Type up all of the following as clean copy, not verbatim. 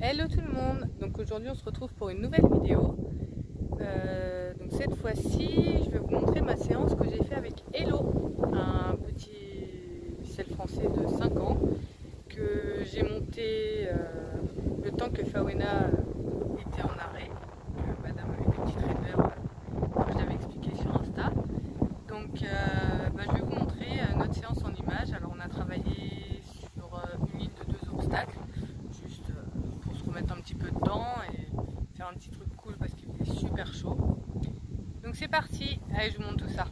Hello tout le monde. Donc aujourd'hui on se retrouve pour une nouvelle vidéo. Donc cette fois-ci je vais vous montrer ma séance que j'ai fait avec Hello, un petit sel français de 5 ans que j'ai monté le temps que Fawena était en arrêt, que madame avec le petit trailer que je l'avais expliqué sur Insta. Donc je vais vous montrer notre séance en images. Alors on a travaillé sur une ligne de 2 obstacles, juste pour se remettre un petit peu dedans et faire un petit truc cool parce qu'il fait super chaud. Donc c'est parti, allez je vous montre tout ça.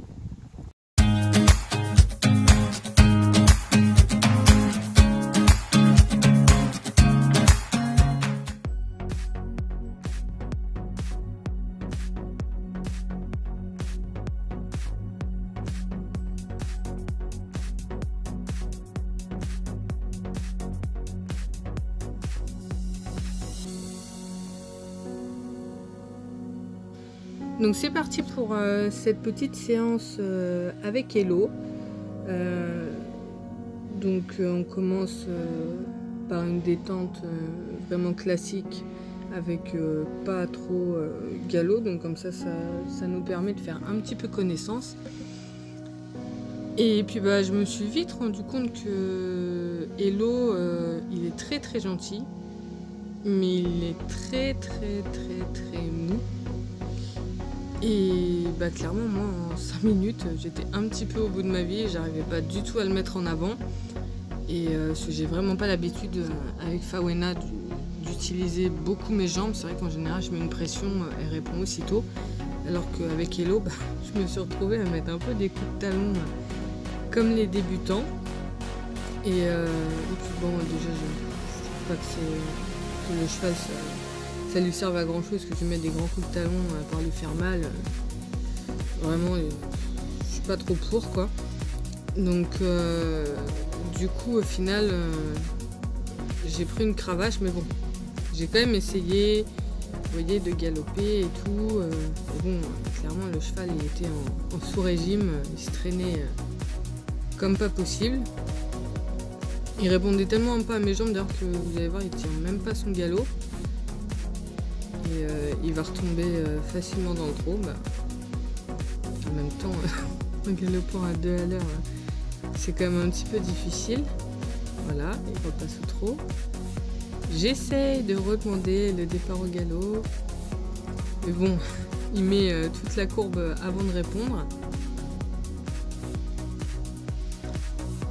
Donc c'est parti pour cette petite séance avec Hello. On commence par une détente vraiment classique avec pas trop galop. Donc comme ça nous permet de faire un petit peu connaissance. Et puis je me suis vite rendu compte que Hello il est très très gentil, mais il est très mou. Et clairement moi en 5 minutes j'étais un petit peu au bout de ma vie, j'arrivais pas du tout à le mettre en avant. Et parce que j'ai vraiment pas l'habitude avec Fawena d'utiliser beaucoup mes jambes. C'est vrai qu'en général je mets une pression, elle répond aussitôt. Alors qu'avec Hello, je me suis retrouvée à mettre un peu des coups de talon comme les débutants. Et puis déjà je trouve pas que le cheval ça lui serve à grand chose, que je mette des grands coups de talon à part lui faire mal. Vraiment je suis pas trop pour quoi. Donc du coup au final j'ai pris une cravache, mais bon j'ai quand même essayé, vous voyez, de galoper et tout. Clairement le cheval il était en sous-régime, il se traînait comme pas possible. Il répondait tellement pas à mes jambes d'ailleurs que vous allez voir il tient même pas son galop. Et il va retomber facilement dans le trou. En même temps, en galopant à 2 à l'heure, c'est quand même un petit peu difficile. Voilà, il repasse au trot. J'essaye de redemander le départ au galop. Mais bon, il met toute la courbe avant de répondre.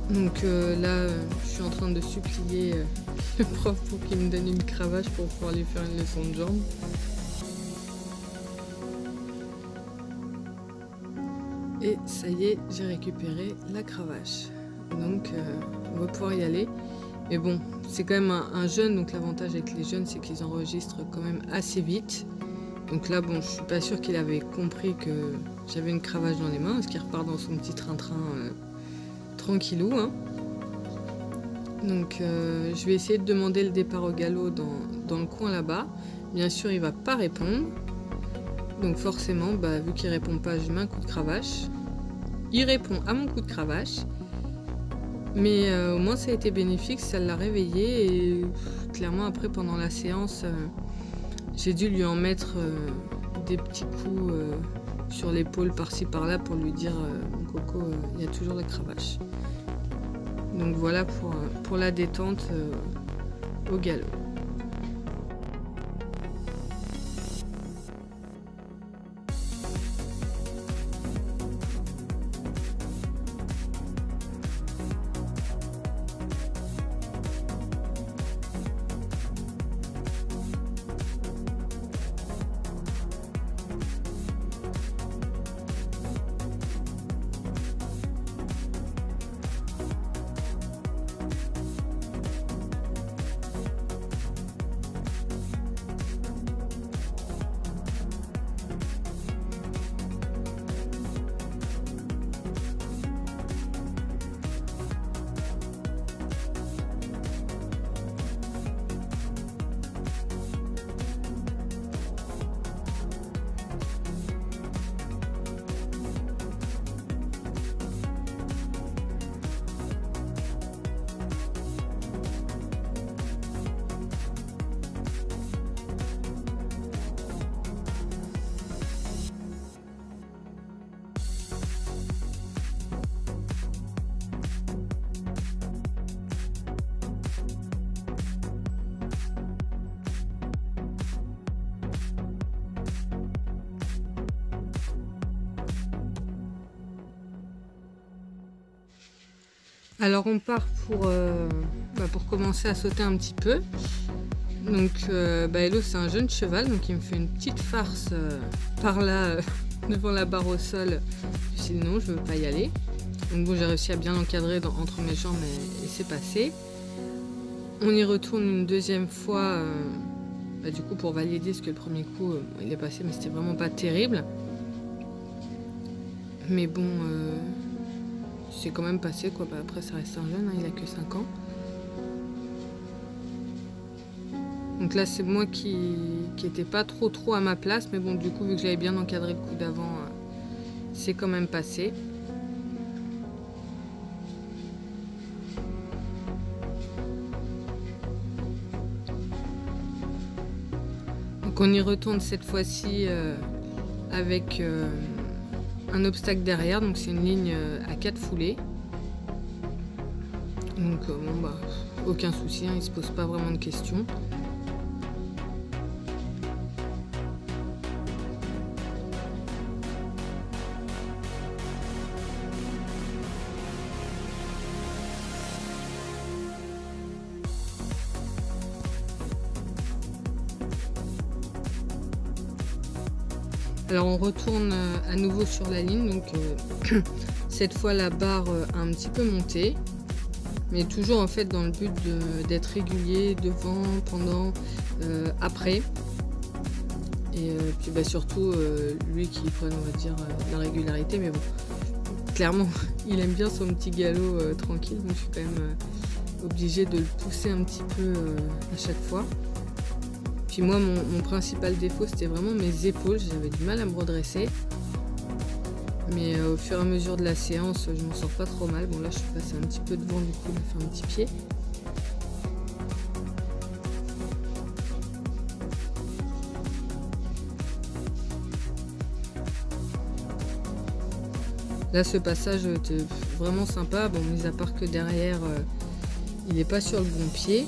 Donc là, je suis en train de supplier le prof pour qu'il me donne une cravache pour pouvoir lui faire une leçon de jambes. Et ça y est, j'ai récupéré la cravache. Donc on va pouvoir y aller. Mais bon, c'est quand même un jeune, donc l'avantage avec les jeunes, c'est qu'ils enregistrent quand même assez vite. Donc là, je suis pas sûre qu'il avait compris que j'avais une cravache dans les mains, parce qu'il repart dans son petit train-train tranquillou. Hein. Donc je vais essayer de demander le départ au galop dans le coin là-bas. Bien sûr, il va pas répondre. Donc forcément, vu qu'il répond pas, je mets un coup de cravache. Il répond à mon coup de cravache. Mais au moins ça a été bénéfique, ça l'a réveillé. Et clairement après pendant la séance, j'ai dû lui en mettre des petits coups sur l'épaule par-ci par-là pour lui dire mon coco, il y a toujours la cravache. Donc voilà pour la détente au galop. Alors on part pour commencer à sauter un petit peu. Donc Hello, c'est un jeune cheval, donc il me fait une petite farce par là devant la barre au sol. Sinon je veux pas y aller. Donc bon, j'ai réussi à bien l'encadrer entre mes jambes et c'est passé. On y retourne une deuxième fois du coup pour valider, parce que le premier coup il est passé, mais c'était vraiment pas terrible. Mais bon, c'est quand même passé quoi. Après ça reste un jeune, hein, il a que 5 ans. Donc là c'est moi qui était pas trop à ma place, mais bon, du coup vu que j'avais bien encadré le coup d'avant, c'est quand même passé. Donc on y retourne cette fois-ci avec un obstacle derrière, donc c'est une ligne à 4 foulées. Donc aucun souci, hein, il se pose pas vraiment de questions. Alors on retourne à nouveau sur la ligne, donc cette fois la barre a un petit peu monté, mais toujours en fait dans le but d'être régulier devant, pendant, après, et puis surtout lui qui prenne, on va dire, la régularité, mais bon, clairement il aime bien son petit galop tranquille, donc je suis quand même obligée de le pousser un petit peu à chaque fois. Puis moi, mon principal défaut, c'était vraiment mes épaules. J'avais du mal à me redresser. Mais au fur et à mesure de la séance, je m'en sors pas trop mal. Bon, là, je suis passée un petit peu devant, du coup, il a fait un petit pied. Là, ce passage était vraiment sympa. Bon, mis à part que derrière, il n'est pas sur le bon pied.